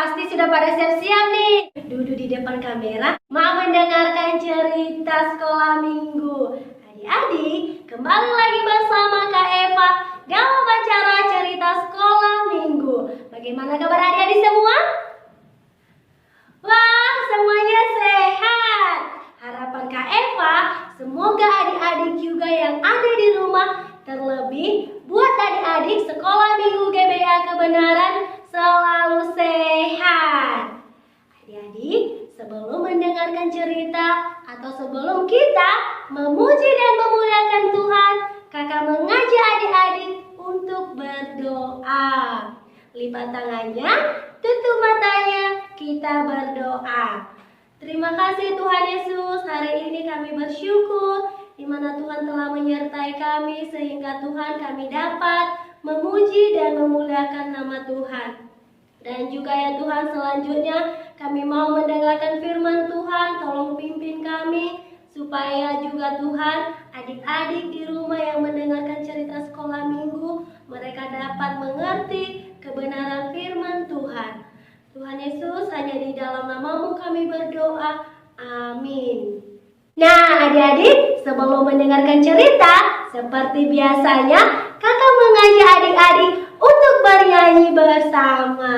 pasti sudah pada siap-siap nih. Duduk di depan kamera, mau mendengarkan cerita sekolah minggu. Adik-adik, kembali lagi bersama Kak Eva dalam acara cerita sekolah minggu. Bagaimana kabar adik-adik semua? Wah, semuanya sehat. Harapan Kak Eva, semoga adik-adik juga yang ada di rumah, terlebih buat adik-adik sekolah minggu GBA Kebenaran selalu sehat. Adik-adik, sebelum mendengarkan cerita atau sebelum kita memuji dan memuliakan Tuhan, kakak mengajak adik-adik untuk berdoa. Lipat tangannya, tutup matanya, kita berdoa. Terima kasih Tuhan Yesus, hari ini kami bersyukur di mana Tuhan telah menyertai kami sehingga Tuhan kami dapat memuji dan memuliakan nama Tuhan. Dan juga ya Tuhan, selanjutnya kami mau mendengarkan firman Tuhan, tolong pimpin kami supaya juga Tuhan adik-adik di rumah yang mendengarkan cerita sekolah minggu, mereka dapat mengerti kebenaran firman Tuhan. Tuhan Yesus, hanya di dalam nama-Mu kami berdoa. Amin. Nah adik-adik, sebelum mendengarkan cerita, seperti biasanya kakak mengajak adik-adik untuk bernyanyi bersama.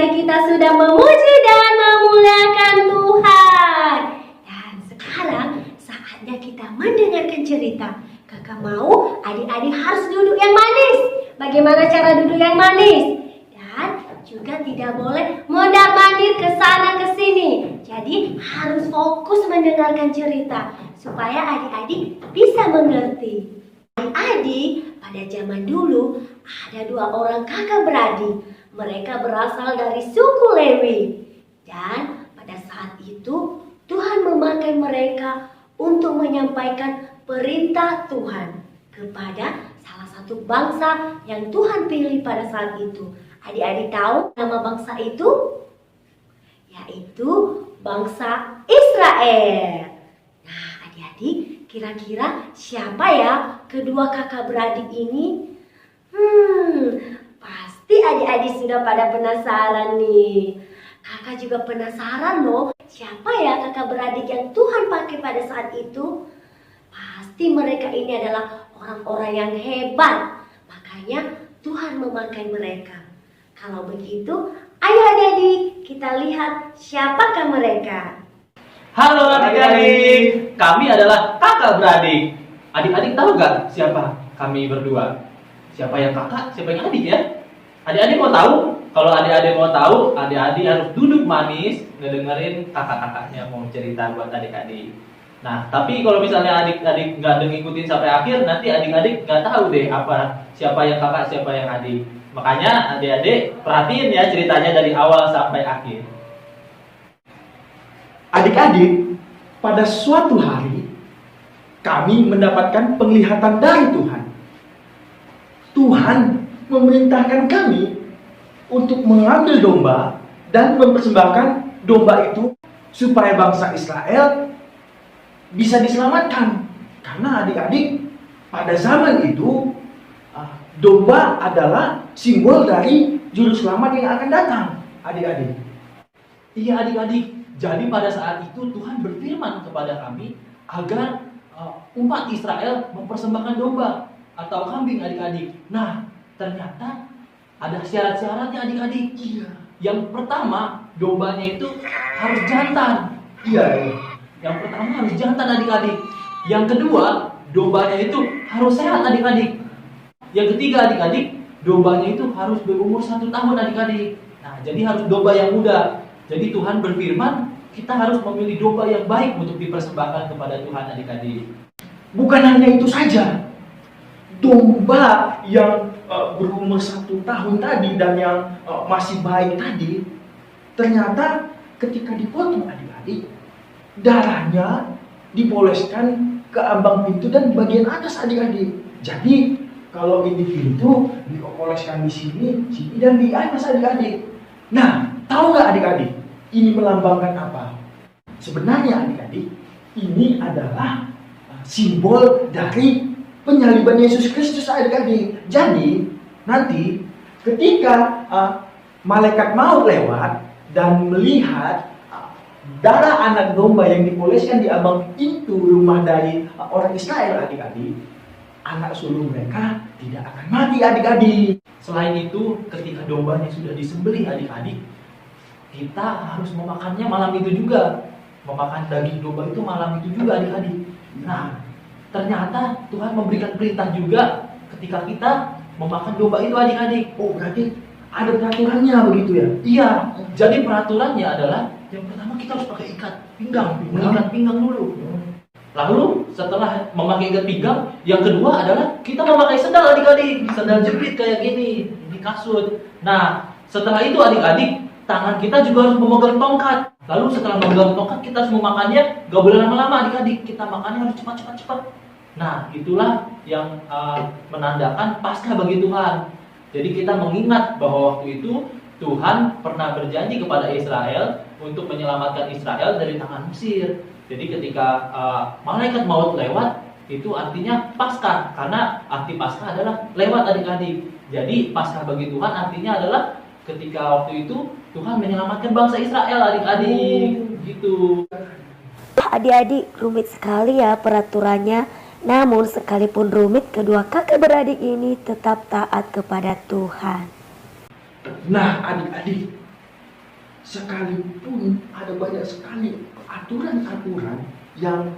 Kita sudah memuji dan memuliakan Tuhan. Dan sekarang saatnya kita mendengarkan cerita. Kakak mau adik-adik harus duduk yang manis. Bagaimana cara duduk yang manis? Dan juga tidak boleh mondar-mandir ke sana ke sini. Jadi harus fokus mendengarkan cerita supaya adik-adik bisa mengerti. Adik-adik, pada zaman dulu ada dua orang kakak beradik. Mereka berasal dari suku Lewi. Dan pada saat itu Tuhan memakai mereka untuk menyampaikan perintah Tuhan kepada salah satu bangsa yang Tuhan pilih pada saat itu. Adik-adik tahu nama bangsa itu? Yaitu bangsa Israel. Nah adik-adik, kira-kira siapa ya kedua kakak beradik ini? Pasti adik-adik sudah pada penasaran nih. Kakak juga penasaran loh, siapa ya kakak beradik yang Tuhan pakai pada saat itu? Pasti mereka ini adalah orang-orang yang hebat. Makanya Tuhan memakai mereka. Kalau begitu, ayo adik-adik kita lihat siapakah mereka. Halo adik-adik, kami adalah kakak beradik. Adik-adik tahu gak siapa kami berdua? Siapa yang kakak, siapa yang adik ya? Adik-adik mau tahu? Kalau adik-adik mau tahu, adik-adik harus duduk manis ngedengerin kakak-kakaknya mau cerita buat adik-adik. Nah, tapi kalau misalnya adik-adik nggak ngikutin sampai akhir, nanti adik-adik nggak tahu deh apa siapa yang kakak, siapa yang adik. Makanya adik-adik perhatiin ya ceritanya dari awal sampai akhir. Adik-adik, pada suatu hari kami mendapatkan penglihatan dari Tuhan. Tuhan memerintahkan kami untuk mengambil domba dan mempersembahkan domba itu supaya bangsa Israel bisa diselamatkan. Karena adik-adik, pada zaman itu domba adalah simbol dari juru selamat yang akan datang, adik-adik. Iya adik-adik, jadi pada saat itu Tuhan berfirman kepada kami agar umat Israel mempersembahkan domba atau kambing adik-adik. Nah, ternyata ada syarat-syaratnya adik-adik. Iya. Yang pertama, dombanya itu harus jantan. Iya. Yang pertama harus jantan adik-adik. Yang kedua, dombanya itu harus sehat adik-adik. Yang ketiga adik-adik, dombanya itu harus berumur 1 tahun adik-adik. Nah, jadi harus domba yang muda. Jadi Tuhan berfirman, kita harus memilih domba yang baik untuk dipersembahkan kepada Tuhan adik-adik. Bukan hanya itu saja. Domba yang berumur 1 tahun tadi dan yang masih baik tadi, ternyata ketika dipotong adik-adik, darahnya dipoleskan ke ambang pintu dan bagian atas adik-adik. Jadi kalau ini pintu dipoleskan di sini, sini dan di atas adik-adik. Nah, tahu nggak adik-adik? Ini melambangkan apa? Sebenarnya adik-adik, ini adalah simbol dari penyaliban Yesus Kristus adik-adik. Jadi nanti ketika malaikat maut lewat dan melihat darah anak domba yang dipoleskan di ambang pintu rumah dari orang Israel adik-adik, anak sulung mereka tidak akan mati adik-adik. Selain itu, ketika dombanya sudah disembelih adik-adik, kita harus memakannya malam itu juga. Memakan daging domba itu malam itu juga adik-adik. Nah, ternyata Tuhan memberikan perintah juga ketika kita memakan domba itu adik-adik. Oh, berarti ada peraturannya begitu ya? Iya, jadi peraturannya adalah yang pertama kita harus pakai ikat pinggang, mengikat pinggang dulu. Lalu setelah memakai ikat pinggang, yang kedua adalah kita memakai sendal adik-adik, sendal jepit kayak gini di kasut. Nah, setelah itu adik-adik, tangan kita juga harus memegang tongkat. Lalu setelah memegang tongkat, kita harus memakannya gak boleh lama-lama adik-adik, kita makannya harus cepat-cepat. Nah, itulah yang menandakan Paskah bagi Tuhan. Jadi kita mengingat bahwa waktu itu Tuhan pernah berjanji kepada Israel untuk menyelamatkan Israel dari tangan Mesir. Jadi ketika malaikat maut lewat, itu artinya Paskah, karena arti Paskah adalah lewat adik-adik. Jadi Paskah bagi Tuhan artinya adalah ketika waktu itu Tuhan menyelamatkan bangsa Israel adik-adik. Gitu. Adik-adik, rumit sekali ya peraturannya. Namun sekalipun rumit, kedua kakak beradik ini tetap taat kepada Tuhan. Nah adik-adik, sekalipun ada banyak sekali aturan-aturan yang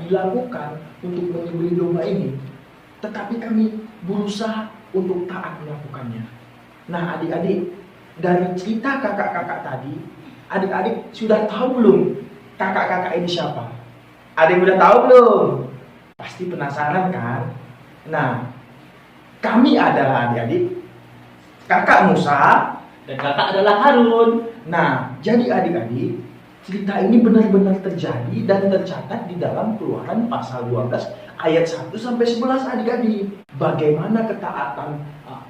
dilakukan untuk menyembelih domba ini, tetapi kami berusaha untuk taat melakukannya. Nah adik-adik, dari cerita kakak-kakak tadi, adik-adik sudah tahu belum kakak-kakak ini siapa? Ada yang udah tahu belum? Pasti penasaran kan? Nah, kami adalah adik-adik kakak Musa dan kakak adalah Harun. Nah, jadi adik-adik, cerita ini benar-benar terjadi dan tercatat di dalam Keluaran pasal 12 ayat 1 sampai 11 adik-adik. Bagaimana ketaatan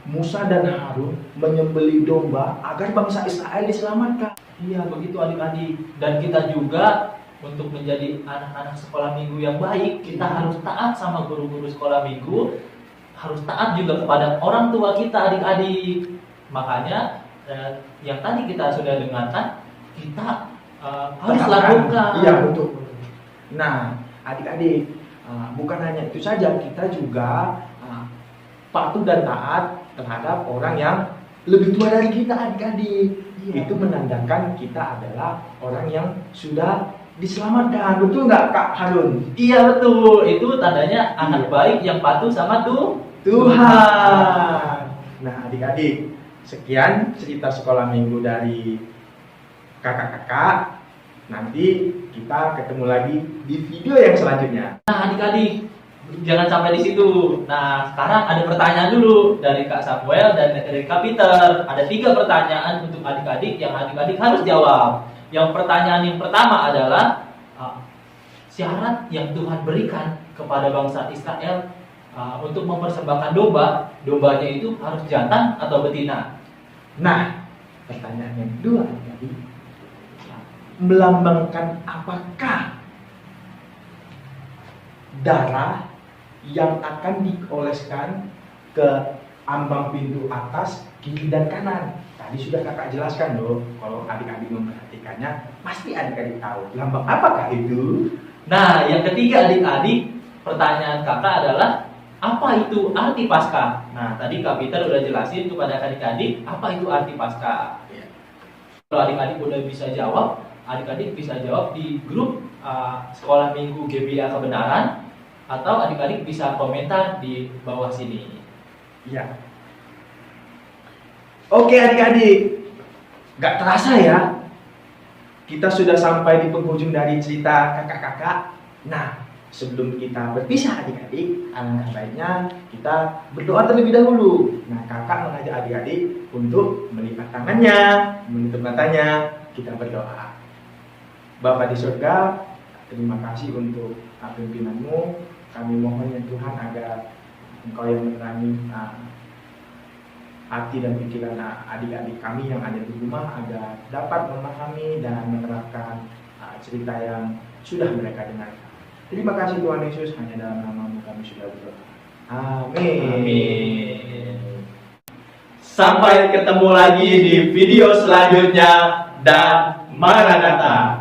Musa dan Harun menyembelih domba agar bangsa Israel diselamatkan. Iya, begitu adik-adik. Dan kita juga untuk menjadi anak-anak sekolah minggu yang baik, kita harus taat sama guru-guru sekolah minggu, harus taat juga kepada orang tua kita adik-adik. Makanya yang tadi kita sudah dengarkan, kita harus lakukan. Iya, betul. Nah, adik-adik, bukan hanya itu saja, kita juga patuh dan taat terhadap orang yang lebih tua dari kita adik-adik. Iya. Itu menandakan kita adalah orang yang sudah diselamatkan. Betul nggak Kak Harun? Iya betul, itu tandanya anak baik yang patuh sama Tuhan. Nah adik-adik, sekian cerita sekolah minggu dari kakak-kakak. Nanti kita ketemu lagi di video yang selanjutnya. Nah adik-adik, jangan sampai di situ. Nah sekarang ada pertanyaan dulu dari Kak Samuel dan dari Kak Peter. Ada 3 pertanyaan untuk adik-adik yang adik-adik harus jawab. Yang pertanyaan yang pertama adalah syarat yang Tuhan berikan kepada bangsa Israel untuk mempersembahkan domba. Dombanya itu harus jantan atau betina? Nah, pertanyaan yang kedua adik-adik, melambangkan apakah darah yang akan dioleskan ke ambang pintu atas, kiri dan kanan? Tadi sudah kakak jelaskan loh, kalau adik-adik memperhatikannya, pasti adik-adik tahu. Lambang apakah itu? Nah, yang ketiga adik-adik, pertanyaan kakak adalah apa itu arti Paskah? Nah, tadi Kak Peter udah jelasin kepada adik-adik apa itu arti Paskah. Ya. Kalau adik-adik udah bisa jawab, adik-adik bisa jawab di grup Sekolah Minggu GBA Kebenaran, atau adik-adik bisa komentar di bawah sini. Iya. Oke adik-adik, gak terasa ya, kita sudah sampai di penghujung dari cerita kakak-kakak. Nah, sebelum kita berpisah adik-adik, alangkah baiknya kita berdoa terlebih dahulu. Nah, kakak mengajak adik-adik untuk melipat tangannya, menutup matanya, kita berdoa. Bapa di surga, terima kasih untuk pimpinan-Mu. Kami mohon ya Tuhan agar Engkau yang menerangi hati dan pikiran adik-adik kami yang ada di rumah agar dapat memahami dan menerapkan cerita yang sudah mereka dengarkan. Terima kasih Tuhan Yesus, hanya dalam nama-Mu kami sudah berdoa. Amin. Amin. Sampai ketemu lagi di video selanjutnya dan Maranatha.